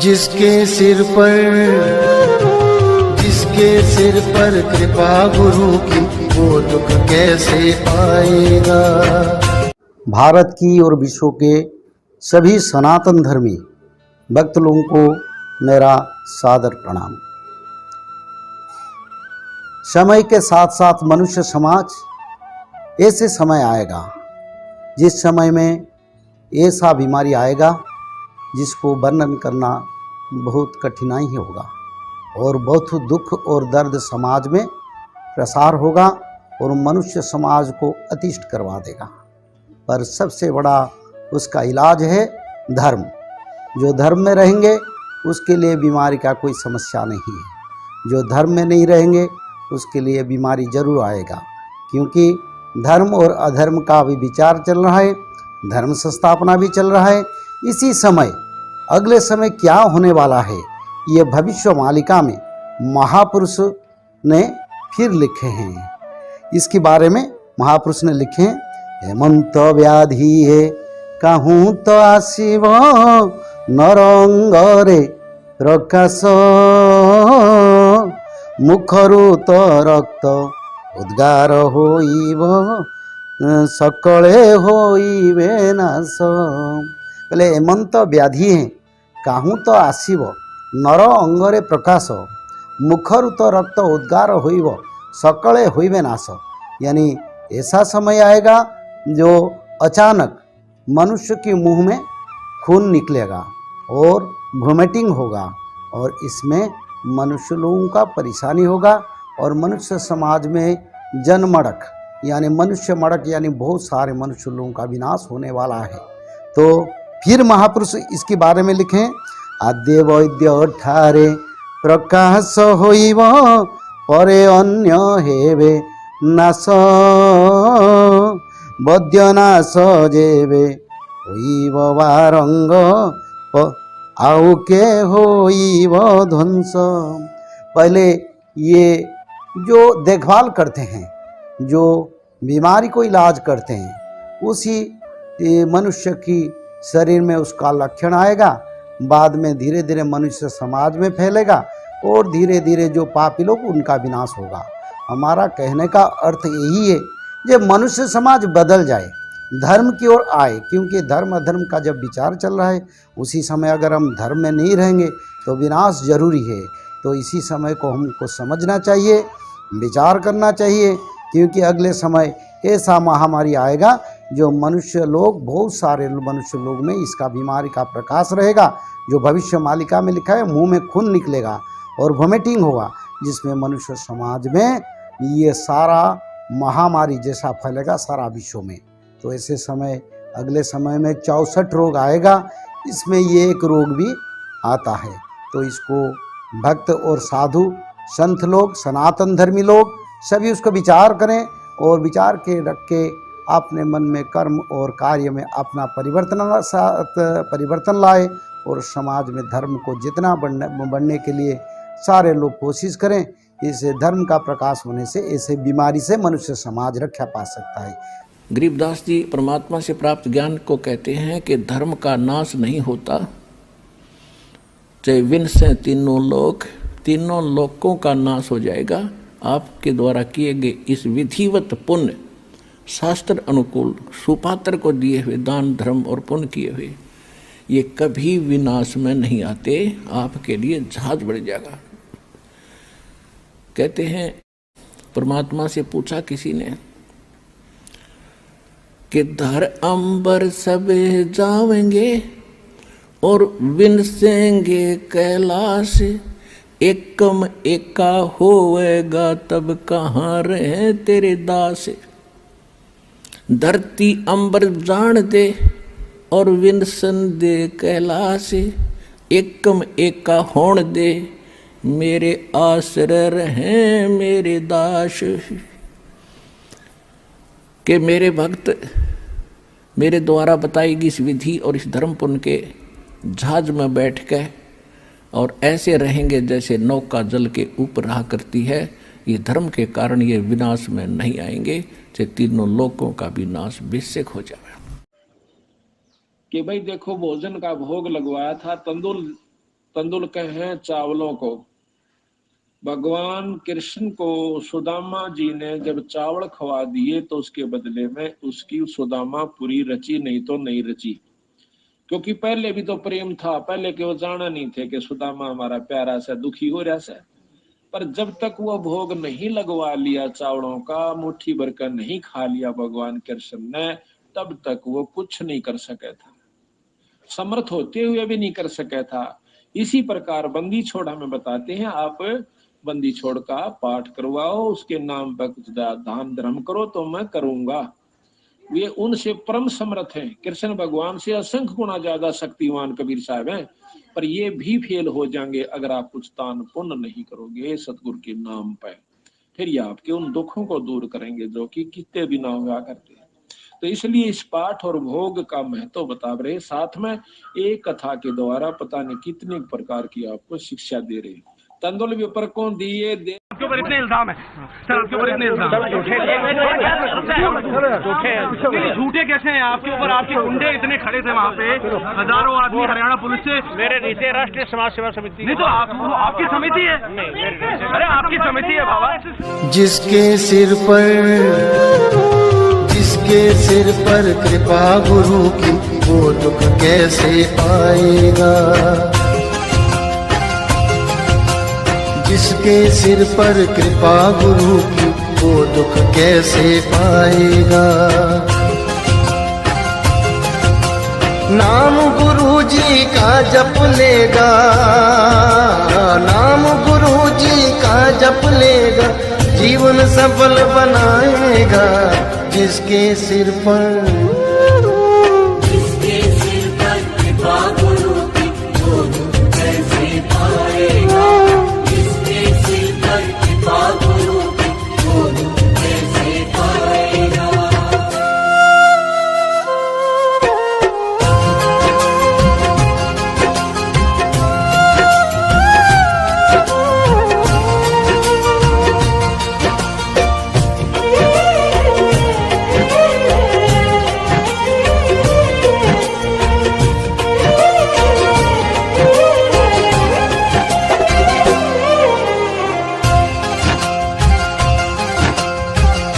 जिसके सिर पर कृपा गुरु की, वो दुख कैसे आएगा। भारत की और विश्व के सभी सनातन धर्मी भक्त लोगों को मेरा सादर प्रणाम। समय के साथ साथ मनुष्य समाज ऐसे समय आएगा जिस समय में ऐसा बीमारी आएगा जिसको वर्णन करना बहुत कठिनाई होगा और बहुत दुख और दर्द समाज में प्रसार होगा और मनुष्य समाज को अतिष्ट करवा देगा। पर सबसे बड़ा उसका इलाज है धर्म। जो धर्म में रहेंगे उसके लिए बीमारी का कोई समस्या नहीं है। जो धर्म में नहीं रहेंगे उसके लिए बीमारी जरूर आएगा, क्योंकि धर्म और अधर्म का भी विचार चल रहा है, धर्म संस्थापना भी चल रहा है। इसी समय अगले समय क्या होने वाला है ये भविष्य मालिका में महापुरुष ने फिर लिखे हैं। इसके बारे में महापुरुष ने लिखे हैं, हेमंत व्याधि है कहूँ तो आसीब नरंगरे प्रकाश, मुखरु तो रक्त उद्गार होइब सकले होइबे नाश। बोले हेमंत व्याधि है कहूँ तो आसीब नर अंगरे प्रकाश, मुखरु तो रक्त उद्गार होइब सकले होइबे नाश। यानी ऐसा समय आएगा जो अचानक मनुष्य के मुंह में खून निकलेगा और वोमिटिंग होगा और इसमें मनुष्य लोगों का परेशानी होगा और मनुष्य समाज में जनमड़क यानी मनुष्य मड़क यानी बहुत सारे मनुष्य लोगों का विनाश होने वाला है। तो फिर महापुरुष इसके बारे में लिखें, आद्य वैद्य ठारे प्रकाश होइब परे अन्य हेबे नाश, बद्य नाश जेबे होइब बारंग आउ के होइब ध्वंस। पहले ये जो देखभाल करते हैं, जो बीमारी को इलाज करते हैं, उसी मनुष्य की शरीर में उसका लक्षण आएगा, बाद में धीरे धीरे मनुष्य समाज में फैलेगा और धीरे धीरे जो पापी लोग उनका विनाश होगा। हमारा कहने का अर्थ यही है जब मनुष्य समाज बदल जाए, धर्म की ओर आए, क्योंकि धर्म अधर्म का जब विचार चल रहा है उसी समय अगर हम धर्म में नहीं रहेंगे तो विनाश जरूरी है। तो इसी समय को हमको समझना चाहिए, विचार करना चाहिए, क्योंकि अगले समय ऐसा महामारी आएगा जो मनुष्य लोग बहुत सारे मनुष्य लोग में इसका बीमारी का प्रकाश रहेगा, जो भविष्य मालिका में लिखा है मुंह में खून निकलेगा और वोमिटिंग होगा, जिसमें मनुष्य समाज में ये सारा महामारी जैसा फैलेगा सारा विश्व में। तो ऐसे समय अगले समय में 64 रोग आएगा, इसमें ये एक रोग भी आता है। तो इसको भक्त और साधु संत लोग सनातन धर्मी लोग सभी उसको विचार करें और विचार के रख के अपने मन में कर्म और कार्य में अपना परिवर्तन लाए और समाज में धर्म को जितना बढ़ने के लिए सारे लोग कोशिश करें। इसे धर्म का प्रकाश होने से ऐसे बीमारी से मनुष्य समाज रक्षा पा सकता है। गरीबदास जी परमात्मा से प्राप्त ज्ञान को कहते हैं कि धर्म का नाश नहीं होता, चाहे विन से तीनों लोकों का नाश हो जाएगा। आपके द्वारा किए गए इस विधिवत पुण्य शास्त्र अनुकूल सुपात्र को दिए हुए दान धर्म और पुण्य किए हुए ये कभी विनाश में नहीं आते, आपके लिए जहाज बढ़ जाएगा। कहते हैं परमात्मा से पूछा किसी ने कि धर अंबर सब जावेंगे और विनसेंगे कैलाश, एकम एका होवेगा तब कहाँ रहे तेरे दास। धरती अंबर जान दे और विनसन दे कैलाश, एकम एका होण दे मेरे आश्रय रहे मेरे दास। कि मेरे भक्त मेरे द्वारा बताई गई इस विधि और इस धर्म पुण्य के जहाज में बैठ के और ऐसे रहेंगे जैसे नौका जल के ऊपर रहा करती है। ये धर्म के कारण ये विनाश में नहीं आएंगे, चाहे तीनों लोकों का विनाश बेशक हो जाए। कि भाई देखो भोजन का भोग लगवाया था, तंदूर तंदुल हैं चावलों को। भगवान कृष्ण को सुदामा जी ने जब चावल खवा दिए तो उसके बदले में उसकी सुदामा पूरी रची, नहीं तो नहीं रची, क्योंकि पहले भी तो प्रेम था। पहले के वो जाना नहीं थे कि सुदामा हमारा प्यारा सा दुखी हो रहा सा, पर जब तक वो भोग नहीं लगवा लिया चावलों का, मुट्ठी भर कर नहीं खा लिया भगवान कृष्ण ने, तब तक वो कुछ नहीं कर सका था, समर्थ होते हुए भी नहीं कर सका था। इसी प्रकार बंदी छोड़ हमें बताते हैं, आप बंदी छोड़ का पाठ करवाओ, उसके नाम पर कुछ दान धर्म करो तो मैं करूंगा। वे उनसे परम समर्थ हैं, कृष्ण भगवान से असंख्य गुना ज्यादा शक्तिवान कबीर साहब हैं, पर ये भी फेल हो जाएंगे अगर आप कुछ दान पुण्य नहीं करोगे सतगुरु के नाम पर। फिर ये आपके उन दुखों को दूर करेंगे जो कि कितने भी ना हुआ करते। तो इसलिए इस पाठ और भोग का महत्व बता रहे, साथ में एक कथा के द्वारा पता नहीं कितने प्रकार की आपको शिक्षा दे रहे। तंदुल विपर को दिए दे आपके ऊपर इतने इल्जाम है सर, आपके ऊपर इतने इल्जाम झूठे कैसे हैं आपके ऊपर? आपके गुंडे इतने खड़े थे वहाँ पे, हजारों आदमी हरियाणा पुलिस से। मेरे नीचे राष्ट्रीय समाज सेवा समिति नहीं तो आपकी समिति है? अरे आपकी समिति है बाबा। जिसके सिर पर कृपा गुरु की, वो दुख कैसे पाएगा। जिसके सिर पर कृपा गुरु की, वो दुख कैसे पाएगा। नाम गुरु जी का जप लेगा, नाम गुरु जी का जप लेगा, जीवन सफल बनाएगा। जिसके सिर पर